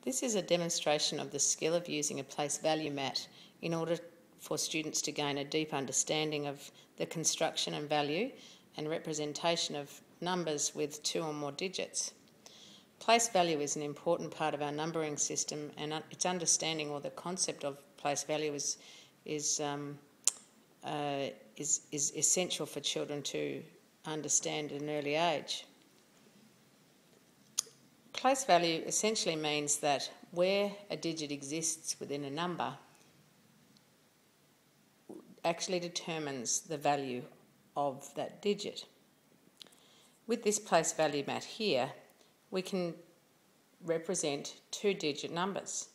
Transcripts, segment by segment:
This is a demonstration of the skill of using a place value mat in order for students to gain a deep understanding of the construction and value and representation of numbers with 2 or more digits. Place value is an important part of our numbering system, and its understanding, or the concept of place value, is essential for children to understand at an early age. Place value essentially means that where a digit exists within a number actually determines the value of that digit. With this place value mat here, we can represent 2-digit numbers.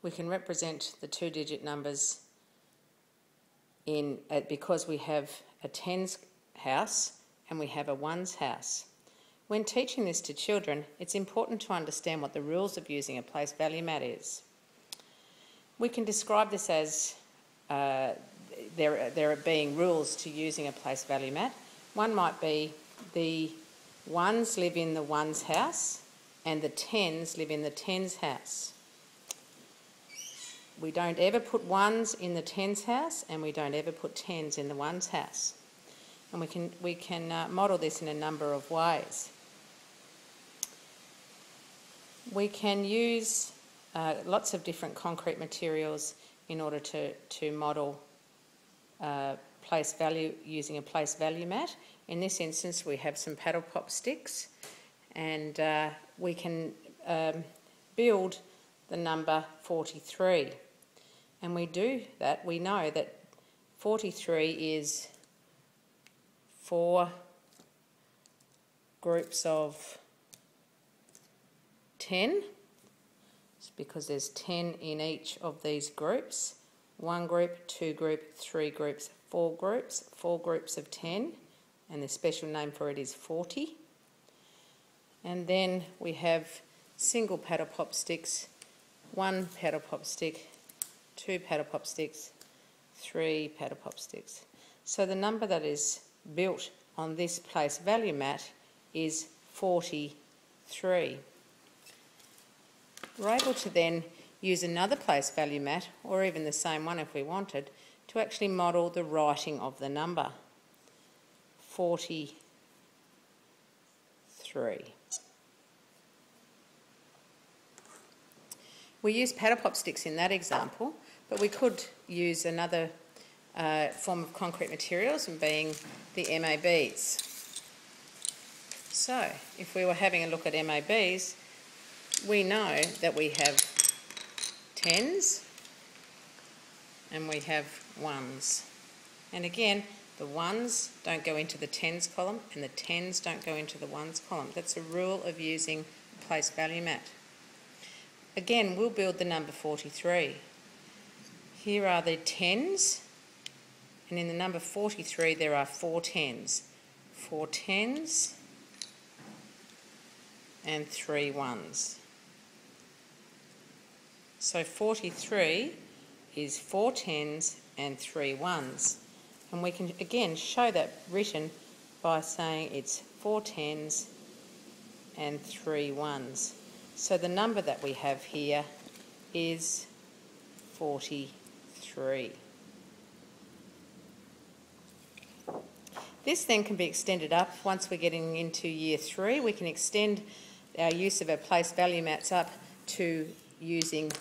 We can represent the 2-digit numbers because we have a tens house and we have a ones house. When teaching this to children, it's important to understand what the rules of using a place value mat is. We can describe this as there being rules to using a place value mat. One might be the ones live in the ones house and the tens live in the tens house. We don't ever put ones in the tens house, and we don't ever put tens in the ones house. And we can model this in a number of ways. We can use lots of different concrete materials in order to model place value using a place value mat. In this instance, we have some paddle pop sticks, and we can build the number 43. And we do that. We know that 43 is 4 groups of 10. It's because there's 10 in each of these groups. 1 group, 2 group, 3 groups, 4 groups. 4 groups of 10, and the special name for it is 40. And then we have single paddle pop sticks, 1 paddle pop stick, 2 paddle pop sticks, 3 paddle pop sticks. So the number that is built on this place value mat is 43. We're able to then use another place value mat, or even the same one if we wanted, to actually model the writing of the number 43. We use paddle pop sticks in that example, but we could use another form of concrete materials, and being the MABs. So, if we were having a look at MABs, we know that we have tens and we have ones. And again, the ones don't go into the tens column and the tens don't go into the ones column. That's a rule of using a place value mat. Again, we'll build the number 43. Here are the tens, and in the number 43 there are 4 tens. 4 tens and 3 ones. So 43 is 4 tens and 3 ones. And we can again show that written by saying it's 4 tens and 3 ones. So the number that we have here is 43. This then can be extended up. Once we're getting into year 3, we can extend our use of our place value mats up to using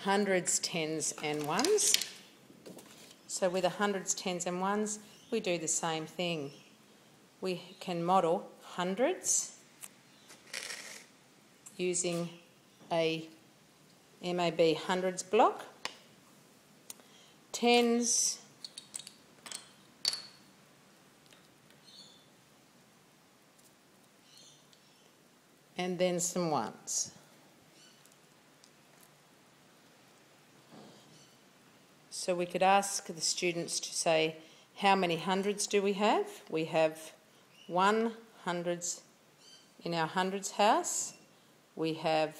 hundreds, tens and ones. So with hundreds, tens and ones, we do the same thing. We can model hundreds using a MAB hundreds block, tens, and then some ones. So we could ask the students to say, how many hundreds do we have? We have 1 hundreds in our hundreds house. We have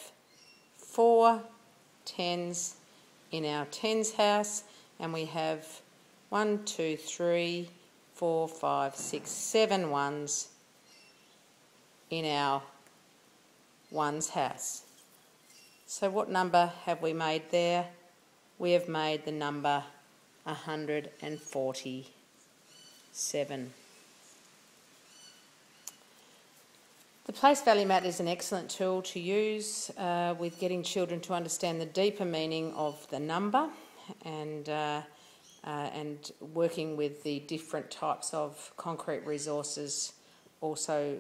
4 tens in our tens house, and we have 1, 2, 3, 4, 5, 6, 7 ones in our ones house. So what number have we made there? We have made the number 147. The place value mat is an excellent tool to use with getting children to understand the deeper meaning of the number and working with the different types of concrete resources also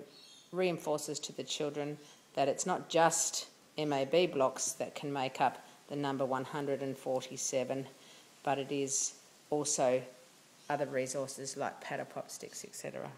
reinforces to the children that it's not just MAB blocks that can make up the number 147, but it is also other resources like paddle pop sticks, etc.